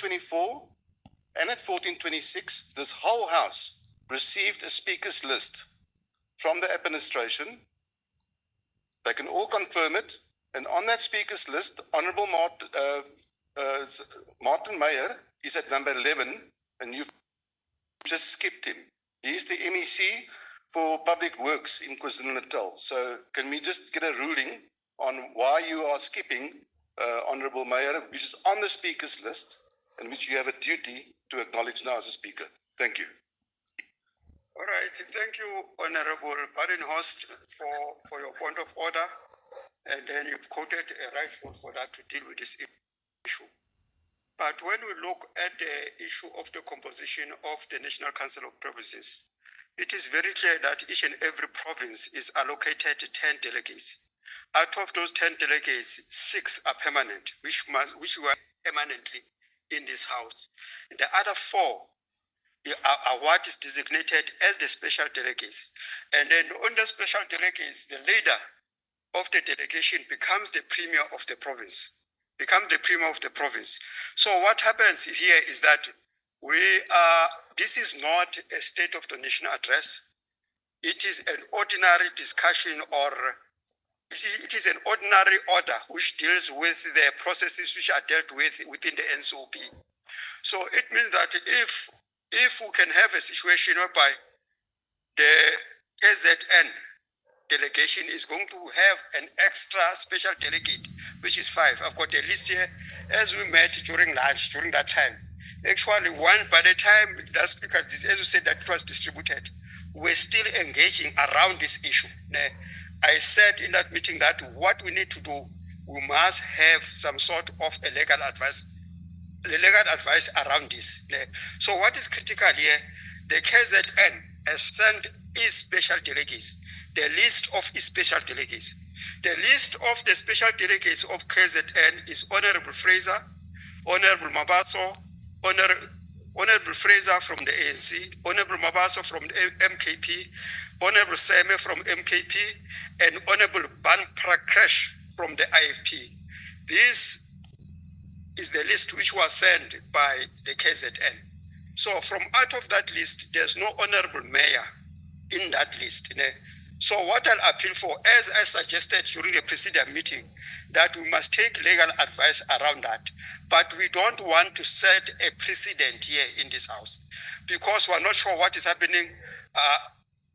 1424 and at 1426, this whole House received a speakers list from the administration. They can all confirm it. And on that speakers list, Honourable Martin Meyer is at number 11, and you've just skipped him. He's the MEC for Public Works in KwaZulu-Natal. So can we just get a ruling on why you are skipping Honourable Meyer, which is on the speakers list, and which you have a duty to acknowledge now as a speaker? Thank you. All right, thank you, Honourable Badenhorst, for your point of order. And then you've quoted a right vote for that to deal with this issue. But when we look at the issue of the composition of the National Council of Provinces, it is very clear that each and every province is allocated 10 delegates. Out of those 10 delegates, 6 are permanent, which were permanently in this House. The other 4, what is designated as the special delegates. And then on the special delegates, the leader of the delegation becomes the premier of the province. So what happens here is that this is not a State of the Nation address. It is an ordinary discussion, or it is an ordinary order which deals with the processes which are dealt with within the NCOP. So it means that if we can have a situation whereby the KZN delegation is going to have an extra special delegate, which is 5. I've got a list here. As we met during lunch, during that time, actually by the time that speaker, as you said, that it was distributed, we're still engaging around this issue. I said in that meeting that what we need to do, we must have some sort of a legal advice around this. So what is critical here, the KZN has sent its special delegates, the list of its special delegates. The list of the special delegates of KZN is Honourable Fraser, Honourable Mabaso, Honourable Fraser from the ANC, Honourable Mabaso from the MKP, Honourable Seme from MKP, and Honourable Ban Prakesh from the IFP. This is the list which was sent by the KZN. So from out of that list, there's no Honourable Mayor in that list. So what I'll appeal for, as I suggested during the preceding meeting, that we must take legal advice around that. But we don't want to set a precedent here in this House, because we're not sure what is happening.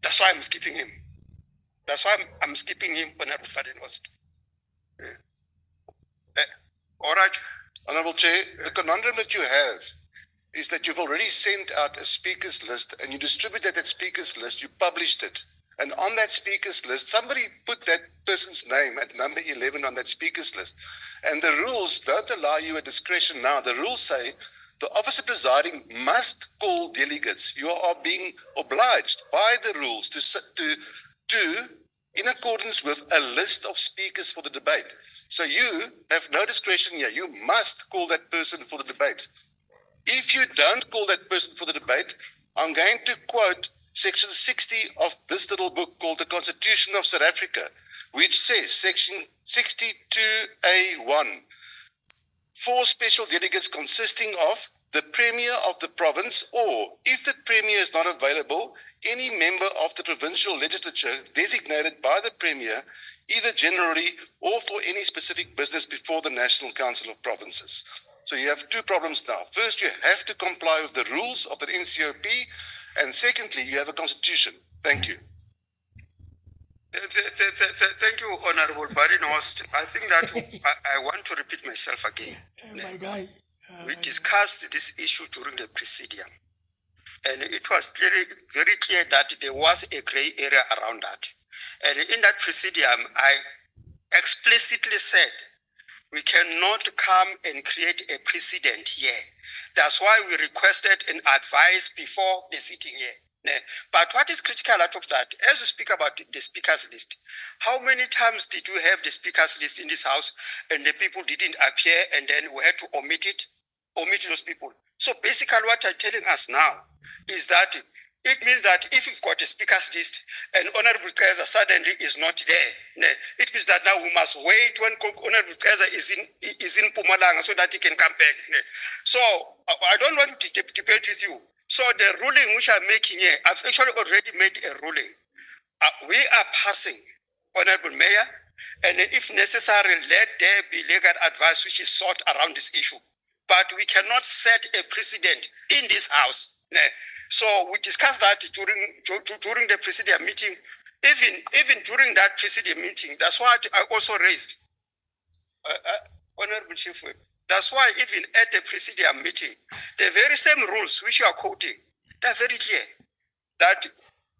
That's why I'm skipping him. Honourable Badenhorst. All right, Honourable Chair, the conundrum that you have is that you've already sent out a speakers list, and you distributed that speakers list, you published it. And on that speakers list, somebody put that person's name at number 11 on that speakers list. And the rules don't allow you a discretion now. The rules say the officer presiding must call delegates. You are being obliged by the rules to in accordance with a list of speakers for the debate. So you have no discretion here. You must call that person for the debate. If you don't call that person for the debate, I'm going to quote Section 60 of this little book called the Constitution of South Africa, which says, Section 62A1, 4 special delegates consisting of the Premier of the province, or, if the Premier is not available, any member of the provincial legislature designated by the Premier, either generally or for any specific business before the National Council of Provinces. So you have 2 problems now. First, you have to comply with the rules of the NCOP, and secondly, you have a constitution. Thank you. Thank you, Honourable Badenhorst. I think that I want to repeat myself again. My guy. We discussed this issue during the presidium, and it was very clear that there was a grey area around that. And in that presidium, I explicitly said, we cannot come and create a precedent here. That's why we requested an advice before the sitting here. But what is critical out of that, as we speak about the speakers list, how many times did we have the speakers list in this House and the people didn't appear, and then we had to omit those people? So basically what they're telling us now is that it means that if you've got a speakers list and Honourable Kaiser suddenly is not there, it means that now we must wait when Honorable Kaiser is in Pumalanga so that he can come back. So I don't want to debate with you. So the ruling which I'm making here, I've actually already made a ruling. We are passing, Honorable Mayor, and then if necessary, let there be legal advice which is sought around this issue. But we cannot set a precedent in this house. So we discussed that during the presidium meeting. Even during that presidium meeting, that's what I also raised, Honorable Chief Whip. That's why even at the presidium meeting, the very same rules which you are quoting, they're very clear that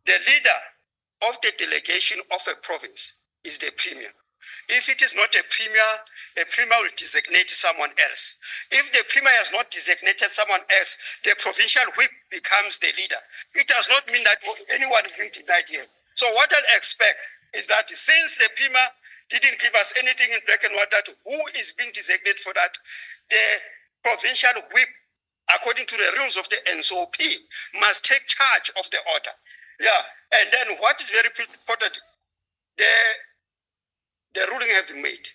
the leader of the delegation of a province is the premier. If it is not a premier will designate someone else. If the premier has not designated someone else, the provincial whip becomes the leader. It does not mean that anyone is being denied here. So what I expect is that since the premier didn't give us anything in black and white that who is being designated for that, the provincial whip, according to the rules of the NSOP, must take charge of the order. Yeah, and then what is very important, the ruling has been made.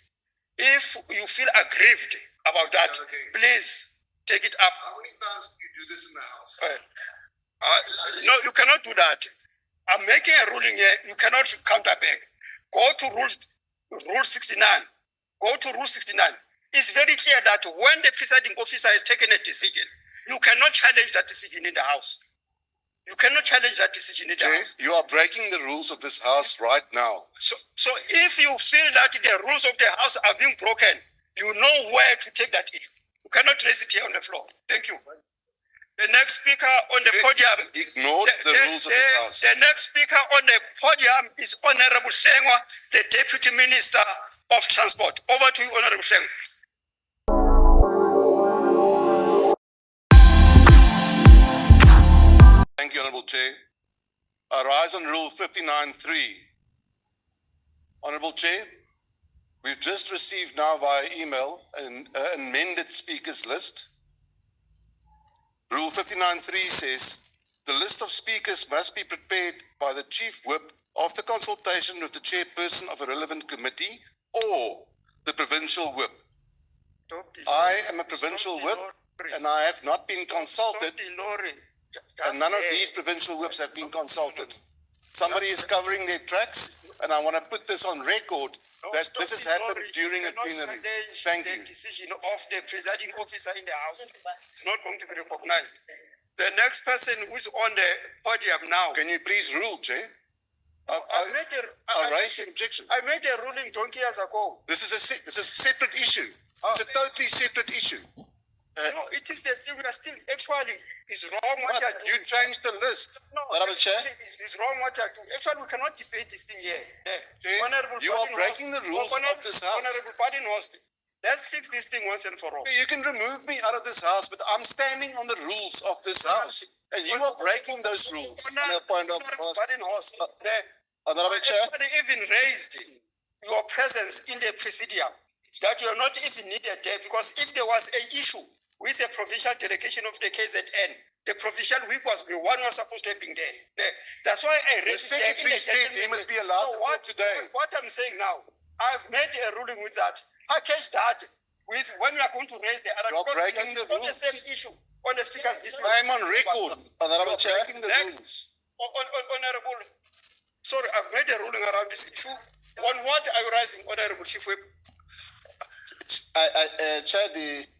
If you feel aggrieved about that, please take it up. How many times do you do this in the house? No, you cannot do that. I'm making a ruling here. You cannot counter back. Go to rule 69. Go to rule 69. It's very clear that when the presiding officer has taken a decision, you cannot challenge that decision in the house. You cannot challenge that decision in the house. You are breaking the rules of this house right now. So if you feel that the rules of the house are being broken, you know where to take that issue. You cannot raise it here on the floor. Thank you. The next speaker on the podium. Ignored the rules of this house. The next speaker on the podium is Honorable Shengwa, the Deputy Minister of Transport. Over to you, Honorable Shengwa. Thank you, Honorable Chair. I rise on Rule 59.3. Honorable Chair, we've just received now via email an amended speakers list. Rule 59.3 says, the list of speakers must be prepared by the Chief Whip after consultation with the Chairperson of a relevant committee or the Provincial Whip. I am a Provincial Whip and I have not been consulted, and none of these Provincial Whips have been consulted. Somebody is covering their tracks, and I want to put this on record that this has happened during a plenary. Thank you. The decision of the presiding officer in the house is not going to be recognized. The next person who's on the podium now. Can you please rule, Chair? I raised an objection. I made a ruling 20 years ago. This is a separate issue. It's a totally separate issue. No, it is the still actually it's wrong what But you changed the list. No, Honorable Chair. It's wrong what you're doing. Actually, we cannot debate this thing here. Chair, you are breaking the rules of this house. Honorable Pardon Host. Let's fix this thing once and for all. You can remove me out of this house, but I'm standing on the rules of this house. And you are breaking those rules. Honorable Host. Honorable Chair. Even raised your presence in the presidium that you are not even needed there, because if there was an issue with the provincial delegation of the KZN, the provincial whip was the one who was supposed to have been there. That's why I raised The secretary said he must be allowed today. What I'm saying now, I've made a ruling with that. Package that with when we are going to raise the other. You're breaking the rules. The same issue on the speaker's district. I'm on record, Honorable Chair. Breaking the rules. Honorable, sorry, I've made a ruling around this issue. On what are you raising, Honorable Chief Whip? Chair,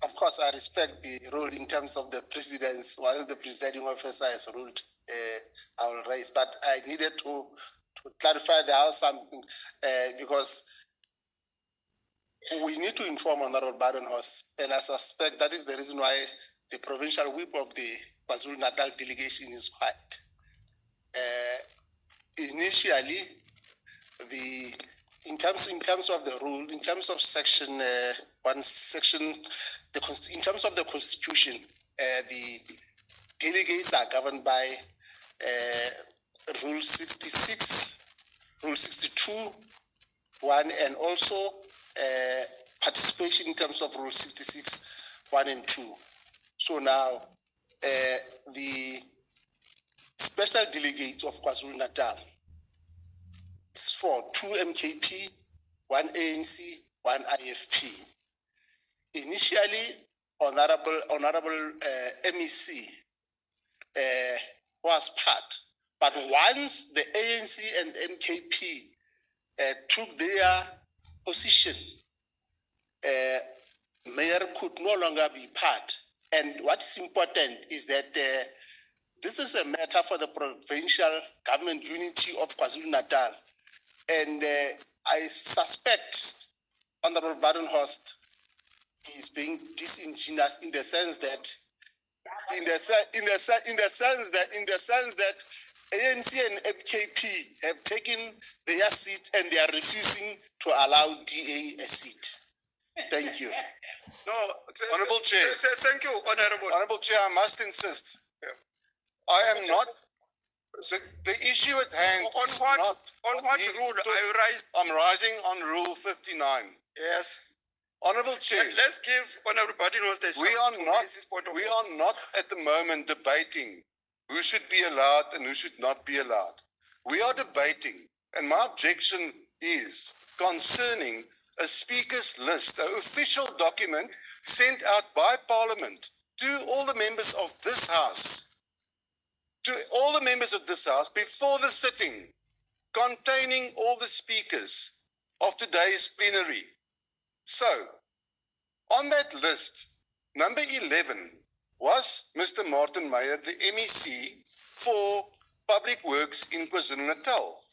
of course, I respect the rule in terms of the precedence. Once the presiding officer has ruled, I will raise. But I needed to clarify the house something because we need to inform Honorable Badenhorst, and I suspect that is the reason why the provincial whip of the KwaZulu-Natal delegation is white. Initially, in terms of the rule, in terms of section in terms of the constitution, the delegates are governed by Rule 66, Rule 62, 1, and also participation in terms of Rule 66, 1 and 2. So now, the special delegates of KwaZulu-Natal is for 2 MKP one ANC, one IFP. Initially, Honorable MEC was part, but once the ANC and MKP took their position, Mayor could no longer be part. And what is important is that this is a matter for the provincial government unity of KwaZulu-Natal. And I suspect Honorable Badenhorst is being disingenuous in the sense that ANC and MKP have taken their seat and they are refusing to allow DA a seat. Thank you. No, Honorable Chair. Thank you, Honorable. Honorable Chair, I must insist. Yeah. I am not. So the issue at hand On is what, not. on what rule are you raised? I'm rising on Rule 59. Yes. Honorable Chair, Let's give Honorable Badenhorst the we chance are to not. raise his point of We view. are not at the moment debating who should be allowed and who should not be allowed. We are debating, and my objection is concerning a speaker's list, an official document sent out by Parliament to all the members of this House, before the sitting, containing all the speakers of today's plenary. So, on that list, number 11 was Mr. Martin Meyer, the MEC for Public Works in KwaZulu-Natal.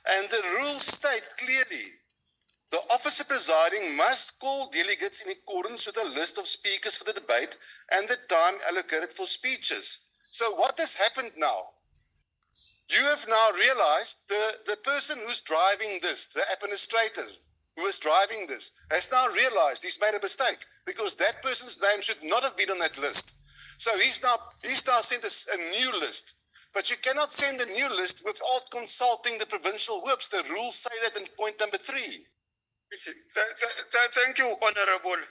And the rules state clearly, the officer presiding must call delegates in accordance with a list of speakers for the debate and the time allocated for speeches. So what has happened now? You have now realized the person who's driving this, the administrator who is driving this, has now realized he's made a mistake because that person's name should not have been on that list. So he's now sent us a new list. But you cannot send a new list without consulting the provincial whips. The rules say that in point number 3. Thank you, Honorable.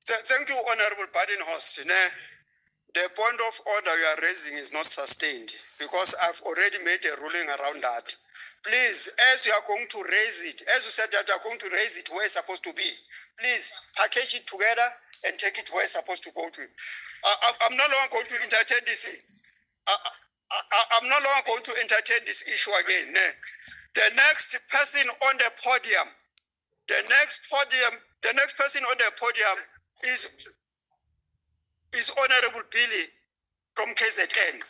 Thank you, Honorable Badenhorst. The point of order you are raising is not sustained because I've already made a ruling around that. Please, as you are going to raise it, as you said that you are going to raise it where it's supposed to be, please package it together and take it where it's supposed to go to. I'm no longer going to entertain this. I'm no longer going to entertain this issue again. The next person on the podium, the next person on the podium is Honorable Billy from KZN.